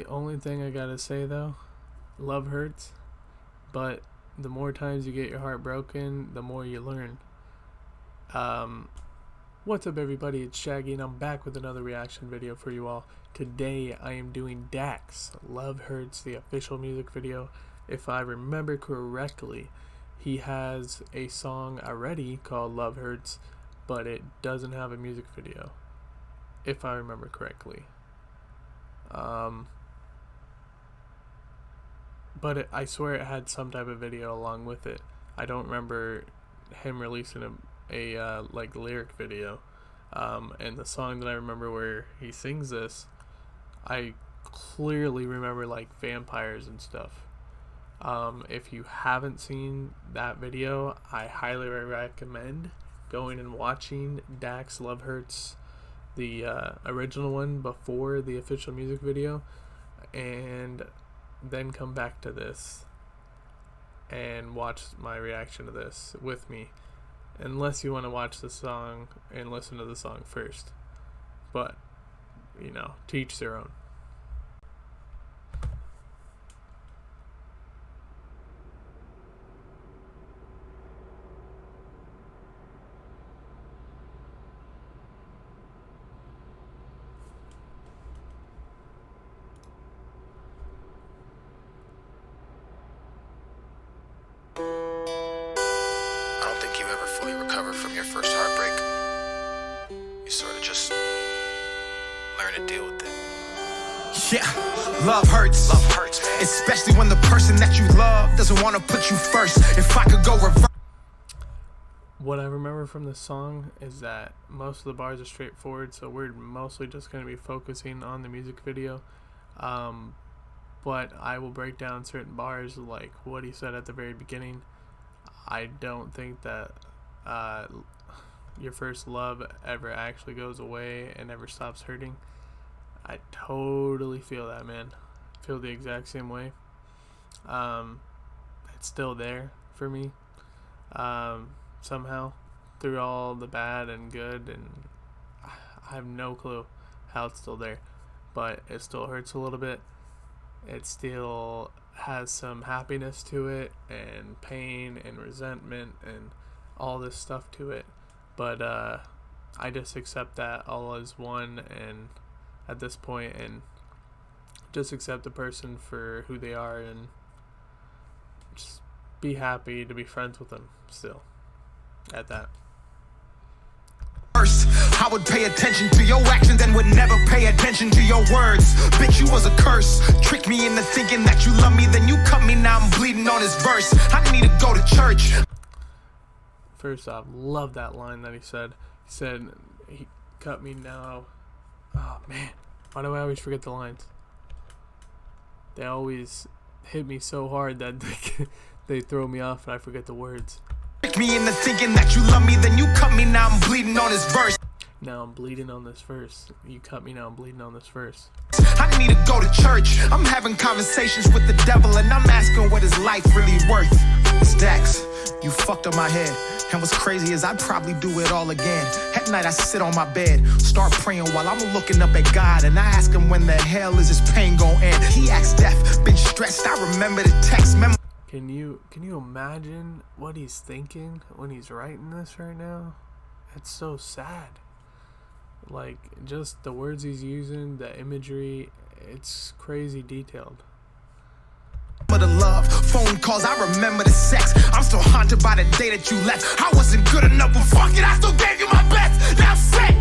The only thing I gotta say though, love hurts, but the more times you get your heart broken, the more you learn. Um, what's up, everybody? It's Shaggy, and I'm back with another reaction video for you all. Today I am doing Dax, Love Hurts, the official music video. If I remember correctly, he has a song already called Love Hurts, but it doesn't have a music video, if I remember correctly. But I swear it had some type of video along with it. I don't remember him releasing a like lyric video. And the song that I remember where he sings this, I clearly remember like vampires and stuff. If you haven't seen that video, I highly recommend going and watching Dax Love Hurts, the original one before the official music video, and then come back to this and watch my reaction to this with me, unless you want to watch the song and listen to the song first. But you know, to each their own. I don't think you ever fully recover from your first heartbreak. You sort of just learn to deal with it. Yeah, love hurts. Love hurts, man. Especially when the person that you love doesn't want to put you first. If I could go reverse. What I remember from the song is that most of the bars are straightforward, so we're mostly just going to be focusing on the music video. But I will break down certain bars, like what he said at the very beginning. I don't think that your first love ever actually goes away and never stops hurting. I totally feel that, man. I feel the exact same way. It's still there for me. Somehow, through all the bad and good, and I have no clue how it's still there, but it still hurts a little bit. It still has some happiness to it, and pain and resentment and all this stuff to it, but I just accept that all is one, and at this point, and just accept the person for who they are, and just be happy to be friends with them still at that. First, I would pay attention to your actions and would never pay attention to your words. Bitch, you was a curse. Trick me into thinking that you love me, then you cut me, now I'm bleeding on this verse. I need to go to church. First off, love that line that he said. He said, he cut me now. Oh man, why do I always forget the lines? They always hit me so hard that they throw me off and I forget the words. Trick me into thinking that you love me, then you cut me, now I'm bleeding on this verse. Now I'm bleeding on this verse. You cut me, now I'm bleeding on this verse. I need to go to church. I'm having conversations with the devil, and I'm asking what is life really worth. It's Dax, you fucked up my head. And what's crazy is I'd probably do it all again. At night I sit on my bed, start praying while I'm looking up at God, and I ask him when the hell is this pain gonna end. He acts deaf, been stressed, I remember the text memo. Can you imagine what he's thinking when he's writing this right now? It's so sad. Like, just the words he's using, the imagery, it's crazy detailed. For the love, phone calls, I remember the sex. I'm still haunted by the day that you left. I wasn't good enough, but fuck it, I still gave you my best. Now I'm set.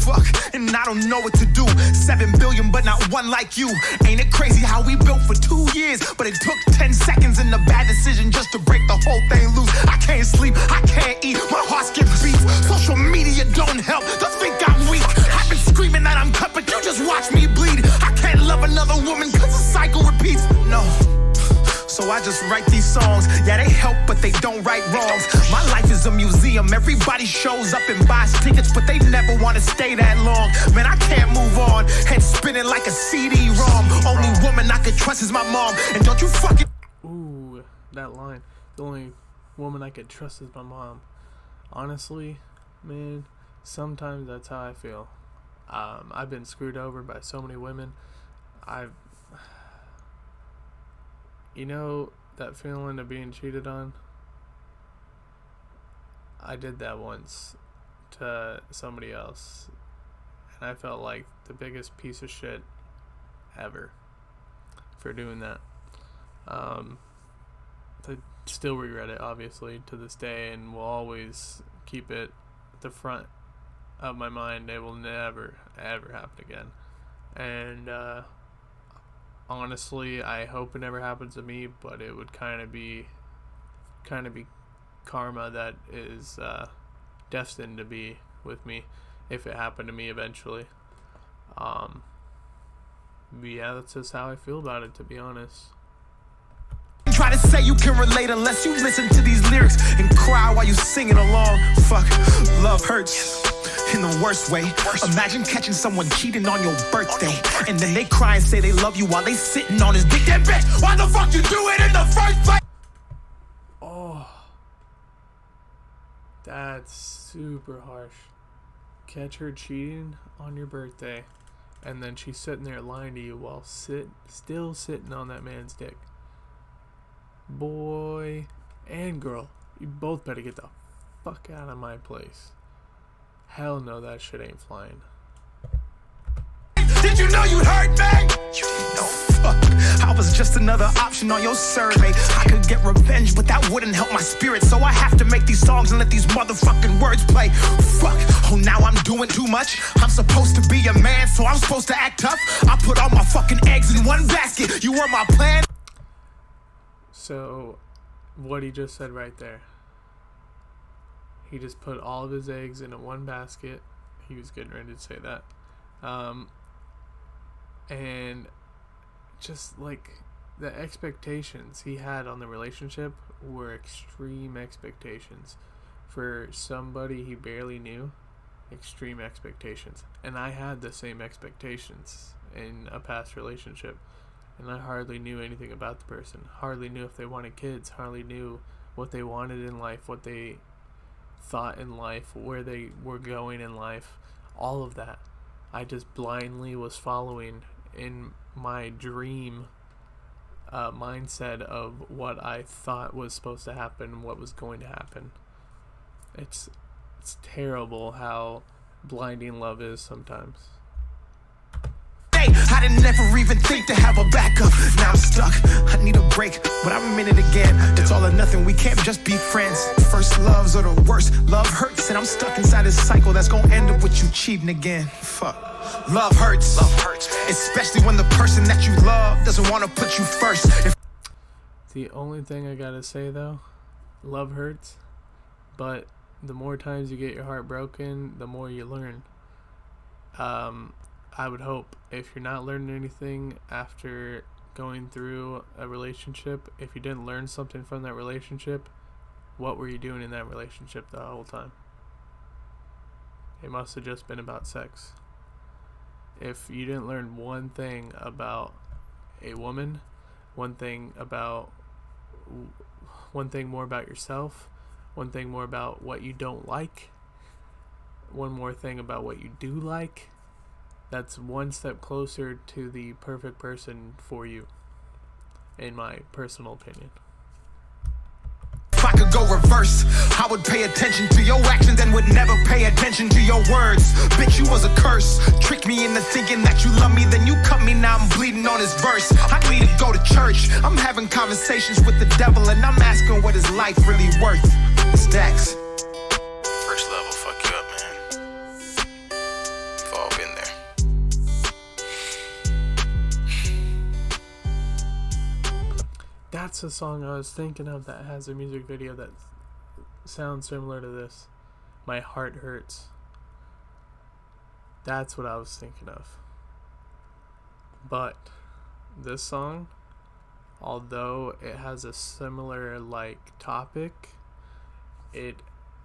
Fuck, and I don't know what to do. 7 billion, but not one like you. Ain't it crazy how we built for 2 years, but it took 10 seconds and a bad decision just to break the whole thing loose. I can't sleep, I can't eat, my heart skips beats. Social media don't help, just think I'm weak. I've been screaming that I'm cut, but you just watch me bleed. I can't love another woman cause the cycle repeats. No. So I just write these songs. Yeah, they help, but they don't right wrongs. My life is a museum. Everybody shows up and buys tickets, but they never want to stay that long. Man, I can't move on. Head spinning like a CD-ROM. Only woman I could trust is my mom. And don't you fucking... Ooh, that line. The only woman I could trust is my mom. Honestly, man, sometimes that's how I feel. I've been screwed over by so many women. I've You know that feeling of being cheated on? I did that once to somebody else, and I felt like the biggest piece of shit ever for doing that. I still regret it, obviously, to this day, and will always keep it at the front of my mind. It will never, ever happen again. And honestly, I hope it never happens to me, but it would kind of be karma that is destined to be with me if it happened to me eventually. But yeah, that's just how I feel about it, to be honest. Try to say you can relate unless you listen to these lyrics and cry while you singing along. Fuck, love hurts in the worst way. Imagine catching someone cheating on your birthday, and then they cry and say they love you while they sitting on his dick. Then bitch, why the fuck you do it in the first place? Oh, that's super harsh. Catch her cheating on your birthday, and then she's sitting there lying to you while still sitting on that man's dick. Boy and girl, you both better get the fuck out of my place. Hell no, that shit ain't flying. Did you know you'd hurt me? You know, fuck. I was just another option on your survey. I could get revenge, but that wouldn't help my spirit. So I have to make these songs and let these motherfucking words play. Fuck. Oh, now I'm doing too much. I'm supposed to be a man, so I'm supposed to act tough. I put all my fucking eggs in one basket. You were my plan. So, what he just said right there. He just put all of his eggs in one basket. He was getting ready to say that. And just like the expectations he had on the relationship were extreme expectations. For somebody he barely knew, extreme expectations. And I had the same expectations in a past relationship. And I hardly knew anything about the person. Hardly knew if they wanted kids. Hardly knew what they wanted in life, what they thought in life, where they were going in life. All of that. I just blindly was following in my dream mindset of what I thought was supposed to happen, what was going to happen. It's terrible how blinding love is sometimes. I didn't ever even think to have a backup. Now I'm stuck, I need a break, but I'm in it again. It's all or nothing, we can't just be friends. First loves are the worst, love hurts, and I'm stuck inside this cycle that's gonna end up with you cheating again. Fuck. Love hurts, especially when the person that you love doesn't want to put you first. The only thing I gotta say though, love hurts, but the more times you get your heart broken, the more you learn. I would hope if you're not learning anything after going through a relationship, if you didn't learn something from that relationship, what were you doing in that relationship the whole time? It must have just been about sex. If you didn't learn one thing about a woman, one thing more about yourself, one thing more about what you don't like, one more thing about what you do like, that's one step closer to the perfect person for you, in my personal opinion. If I could go reverse, I would pay attention to your actions and would never pay attention to your words. Bitch, you was a curse. Tricked me into thinking that you love me, then you cut me, now I'm bleeding on this verse. I need to go to church. I'm having conversations with the devil and I'm asking what is life really worth. It's Dax. First love will fuck you up, man. We've all been there. That's a song I was thinking of that has a music video that sounds similar to this. My Heart Hurts. That's what I was thinking of. But this song, although it has a similar like topic, it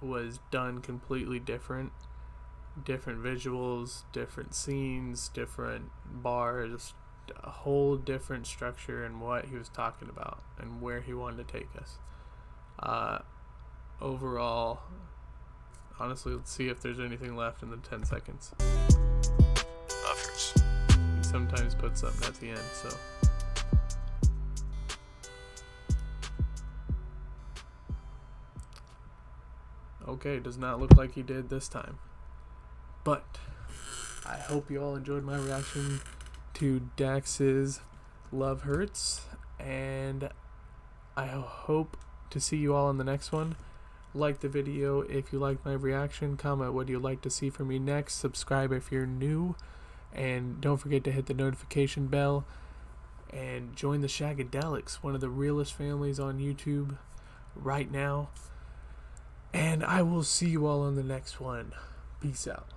was done completely different. Different visuals, different scenes, different bars, a whole different structure in what he was talking about and where he wanted to take us. Overall, honestly, let's see if there's anything left in the 10 seconds. Love hurts. Peace sometimes put something at the end, so. Okay, does not look like he did this time. But I hope you all enjoyed my reaction to Dax's Love Hurts, and I hope to see you all in the next one. Like the video if you like my reaction, comment what you'd like to see from me next, subscribe if you're new, and don't forget to hit the notification bell, and join the Shagadelics, one of the realest families on YouTube right now. And I will see you all on the next one. Peace out.